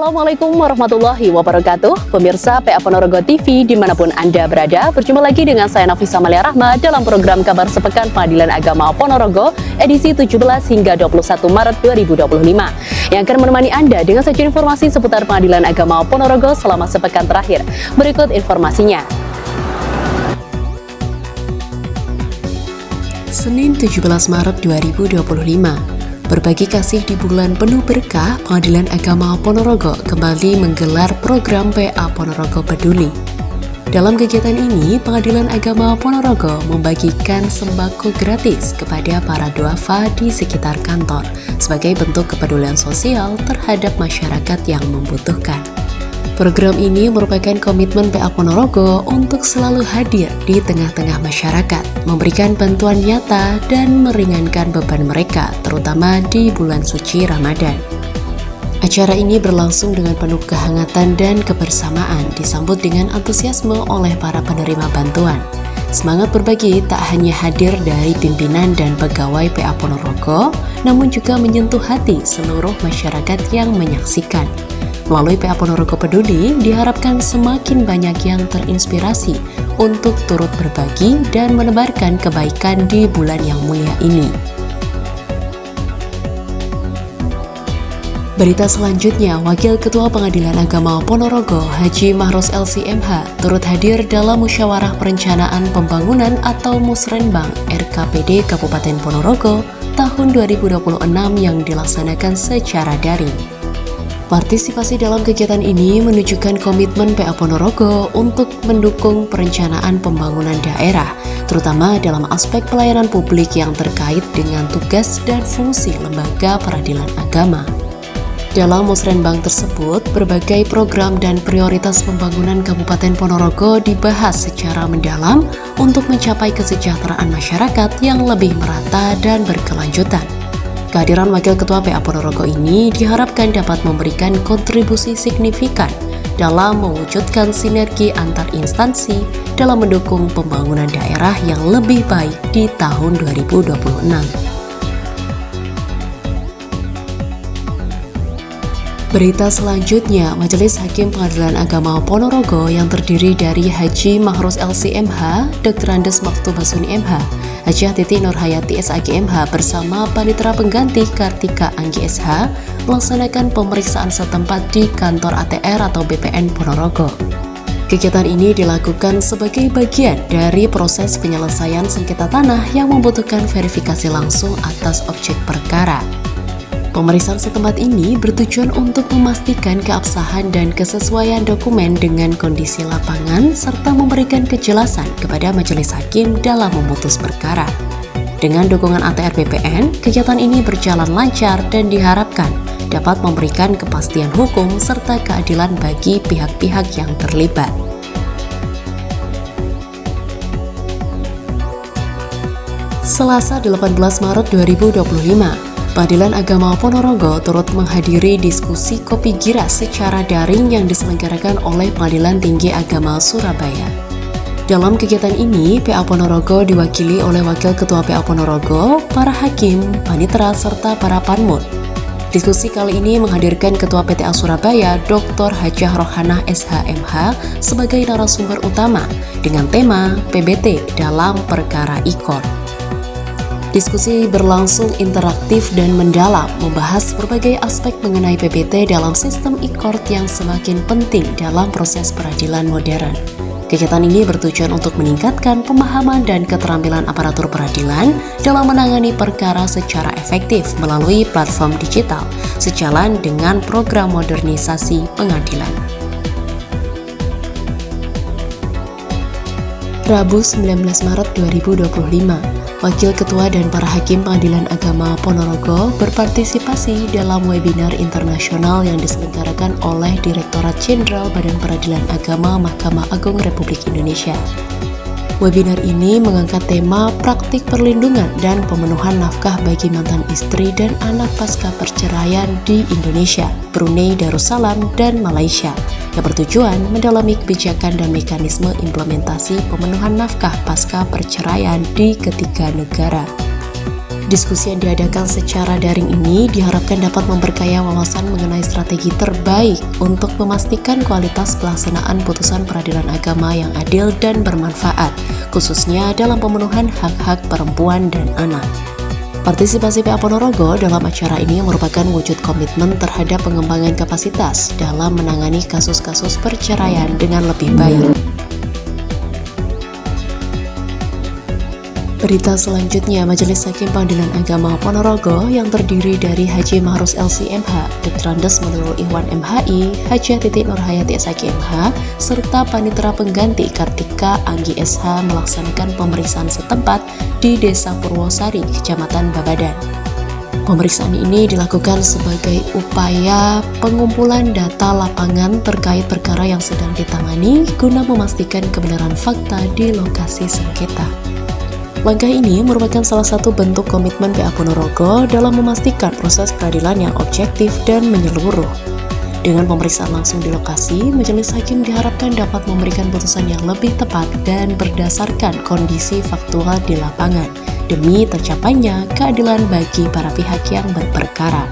Assalamualaikum warahmatullahi wabarakatuh. Pemirsa PA Ponorogo TV dimanapun Anda berada, berjumpa lagi dengan saya Nafisa Amalia Rahma dalam program Kabar Sepekan Pengadilan Agama Ponorogo edisi 17 hingga 21 Maret 2025 yang akan menemani Anda dengan saja informasi seputar Pengadilan Agama Ponorogo selama sepekan terakhir. Berikut informasinya. Senin 17 Maret 2025. Berbagi kasih di bulan penuh berkah, Pengadilan Agama Ponorogo kembali menggelar program PA Ponorogo Peduli. Dalam kegiatan ini, Pengadilan Agama Ponorogo membagikan sembako gratis kepada para duafa di sekitar kantor sebagai bentuk kepedulian sosial terhadap masyarakat yang membutuhkan. Program ini merupakan komitmen PA Ponorogo untuk selalu hadir di tengah-tengah masyarakat, memberikan bantuan nyata dan meringankan beban mereka, terutama di bulan suci Ramadan. Acara ini berlangsung dengan penuh kehangatan dan kebersamaan, disambut dengan antusiasme oleh para penerima bantuan. Semangat berbagi tak hanya hadir dari pimpinan dan pegawai PA Ponorogo, namun juga menyentuh hati seluruh masyarakat yang menyaksikan. Melalui PA Ponorogo Peduli, diharapkan semakin banyak yang terinspirasi untuk turut berbagi dan menebarkan kebaikan di bulan yang mulia ini. Berita selanjutnya, Wakil Ketua Pengadilan Agama Ponorogo, Haji Mahros LC.MH, turut hadir dalam Musyawarah Perencanaan Pembangunan atau Musrenbang RKPD Kabupaten Ponorogo tahun 2026 yang dilaksanakan secara daring. Partisipasi dalam kegiatan ini menunjukkan komitmen PA Ponorogo untuk mendukung perencanaan pembangunan daerah, terutama dalam aspek pelayanan publik yang terkait dengan tugas dan fungsi lembaga peradilan agama. Dalam musrenbang tersebut, berbagai program dan prioritas pembangunan Kabupaten Ponorogo dibahas secara mendalam untuk mencapai kesejahteraan masyarakat yang lebih merata dan berkelanjutan. Kehadiran Wakil Ketua PA Ponorogo ini diharapkan dapat memberikan kontribusi signifikan dalam mewujudkan sinergi antar instansi dalam mendukung pembangunan daerah yang lebih baik di tahun 2026. Berita selanjutnya, Majelis Hakim Pengadilan Agama Ponorogo yang terdiri dari Haji Mahros LC.MH, Dr. Andes Maktu Basuni MH, Haji Titi Nurhayati SAG.MH bersama Panitera Pengganti Kartika Anggi SH melaksanakan pemeriksaan setempat di kantor ATR atau BPN Ponorogo. Kegiatan ini dilakukan sebagai bagian dari proses penyelesaian sengketa tanah yang membutuhkan verifikasi langsung atas objek perkara. Pemeriksaan setempat ini bertujuan untuk memastikan keabsahan dan kesesuaian dokumen dengan kondisi lapangan serta memberikan kejelasan kepada majelis hakim dalam memutus perkara. Dengan dukungan ATR BPN, kegiatan ini berjalan lancar dan diharapkan dapat memberikan kepastian hukum serta keadilan bagi pihak-pihak yang terlibat. Selasa 18 Maret 2025, Pengadilan Agama Ponorogo turut menghadiri diskusi Kopi Giras secara daring yang diselenggarakan oleh Pengadilan Tinggi Agama Surabaya. Dalam kegiatan ini, PA Ponorogo diwakili oleh Wakil Ketua PA Ponorogo, para hakim, panitera, serta para panmut. Diskusi kali ini menghadirkan Ketua PTA Surabaya, Dr. Hajah Rohanah SH.MH sebagai narasumber utama dengan tema PBT dalam perkara IKOR. Diskusi berlangsung interaktif dan mendalam, membahas berbagai aspek mengenai PBT dalam sistem e-court yang semakin penting dalam proses peradilan modern. Kegiatan ini bertujuan untuk meningkatkan pemahaman dan keterampilan aparatur peradilan dalam menangani perkara secara efektif melalui platform digital, sejalan dengan program modernisasi pengadilan. Rabu 19 Maret 2025, Wakil Ketua dan para Hakim Pengadilan Agama Ponorogo berpartisipasi dalam webinar internasional yang diselenggarakan oleh Direktorat Jenderal Badan Peradilan Agama Mahkamah Agung Republik Indonesia. Webinar ini mengangkat tema praktik perlindungan dan pemenuhan nafkah bagi mantan istri dan anak pasca perceraian di Indonesia, Brunei Darussalam, dan Malaysia, yang bertujuan mendalami kebijakan dan mekanisme implementasi pemenuhan nafkah pasca perceraian di ketiga negara. Diskusi yang diadakan secara daring ini diharapkan dapat memperkaya wawasan mengenai strategi terbaik untuk memastikan kualitas pelaksanaan putusan peradilan agama yang adil dan bermanfaat, khususnya dalam pemenuhan hak-hak perempuan dan anak. Partisipasi PA Ponorogo dalam acara ini merupakan wujud komitmen terhadap pengembangan kapasitas dalam menangani kasus-kasus perceraian dengan lebih baik. Berita selanjutnya, Majelis Hakim Pengadilan Agama Ponorogo yang terdiri dari Haji Mahrus LC.MH, Dr. Andes Menurul Ikhwan MHI, Haji Titik Nurhayati SHG.MH, serta Panitera Pengganti Kartika Anggi SH melaksanakan pemeriksaan setempat di Desa Purwosari, Kecamatan Babadan. Pemeriksaan ini dilakukan sebagai upaya pengumpulan data lapangan terkait perkara yang sedang ditangani guna memastikan kebenaran fakta di lokasi sengketa. Langkah ini merupakan salah satu bentuk komitmen PA Ponorogo dalam memastikan proses peradilan yang objektif dan menyeluruh. Dengan pemeriksaan langsung di lokasi, majelis hakim diharapkan dapat memberikan putusan yang lebih tepat dan berdasarkan kondisi faktual di lapangan, demi tercapainya keadilan bagi para pihak yang berperkara.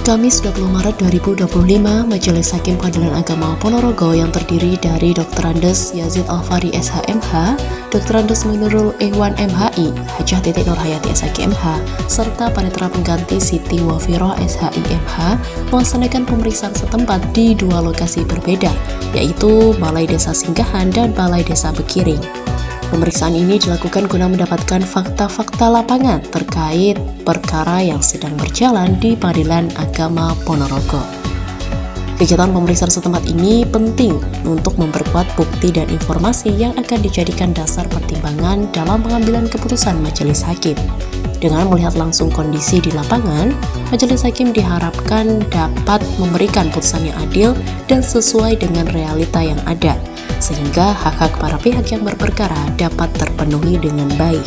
Kamis 20 Maret 2025, Majelis Hakim Pengadilan Agama Ponorogo yang terdiri dari Dr. Andes Yazid Alfari SH.MH, Dr. Andes Menurul Ikhwan MHI, Hajah Titik Nurhayati SHG.MH, serta Panitera Pengganti Siti Wafiroh SHI.MH melaksanakan pemeriksaan setempat di dua lokasi berbeda, yaitu Balai Desa Singgahan dan Balai Desa Bekiring. Pemeriksaan ini dilakukan guna mendapatkan fakta-fakta lapangan terkait perkara yang sedang berjalan di Pengadilan Agama Ponorogo. Kegiatan pemeriksaan setempat ini penting untuk memperkuat bukti dan informasi yang akan dijadikan dasar pertimbangan dalam pengambilan keputusan majelis hakim. Dengan melihat langsung kondisi di lapangan, majelis hakim diharapkan dapat memberikan putusan yang adil dan sesuai dengan realita yang ada, sehingga hak-hak para pihak yang berperkara dapat terpenuhi dengan baik.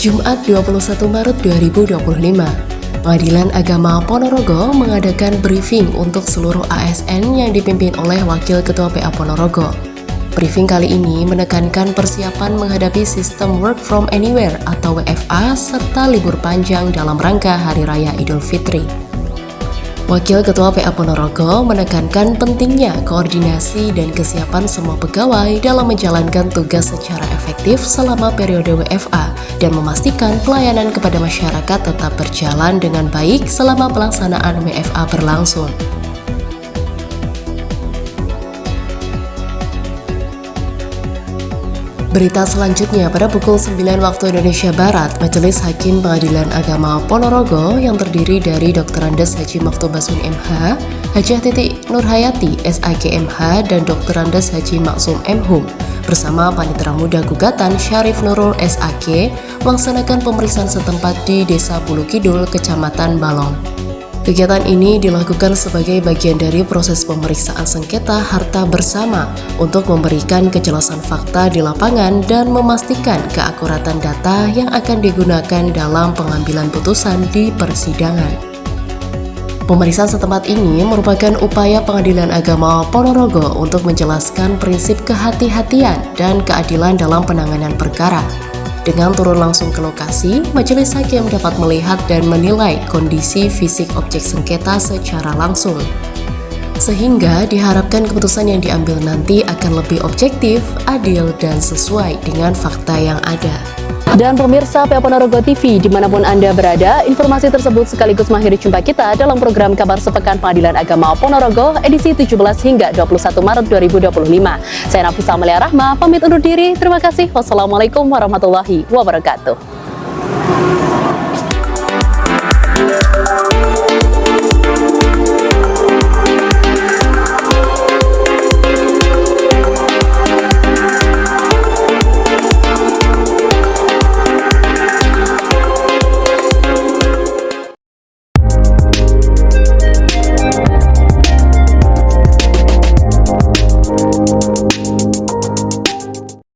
Jumat 21 Maret 2025, Pengadilan Agama Ponorogo mengadakan briefing untuk seluruh ASN yang dipimpin oleh Wakil Ketua PA Ponorogo. Briefing kali ini menekankan persiapan menghadapi sistem Work From Anywhere atau WFA serta libur panjang dalam rangka Hari Raya Idul Fitri. Wakil Ketua PA Ponorogo menekankan pentingnya koordinasi dan kesiapan semua pegawai dalam menjalankan tugas secara efektif selama periode WFA dan memastikan pelayanan kepada masyarakat tetap berjalan dengan baik selama pelaksanaan WFA berlangsung. Berita selanjutnya, pada pukul 9 waktu Indonesia Barat, Majelis Hakim Pengadilan Agama Ponorogo yang terdiri dari Dr. Andes Haji Maktub Basmin MH, Hajah Titik Nurhayati SHG.MH, dan Dr. Andes Haji Maksum M.Hum bersama Panitera Muda Gugatan Syarif Nurul SAK melaksanakan pemeriksaan setempat di Desa Bulu Kidul, Kecamatan Balong. Kegiatan ini dilakukan sebagai bagian dari proses pemeriksaan sengketa harta bersama untuk memberikan kejelasan fakta di lapangan dan memastikan keakuratan data yang akan digunakan dalam pengambilan putusan di persidangan. Pemeriksaan setempat ini merupakan upaya Pengadilan Agama Ponorogo untuk menjelaskan prinsip kehati-hatian dan keadilan dalam penanganan perkara. Dengan turun langsung ke lokasi, majelis hakim dapat melihat dan menilai kondisi fisik objek sengketa secara langsung. Sehingga diharapkan keputusan yang diambil nanti akan lebih objektif, adil, dan sesuai dengan fakta yang ada. Dan pemirsa PA Ponorogo TV, dimanapun Anda berada, informasi tersebut sekaligus mengakhiri jumpa kita dalam program Kabar Sepekan Pengadilan Agama Ponorogo edisi 17 hingga 21 Maret 2025. Saya Nafisa Amalia Rahma, pamit undur diri. Terima kasih. Wassalamualaikum warahmatullahi wabarakatuh.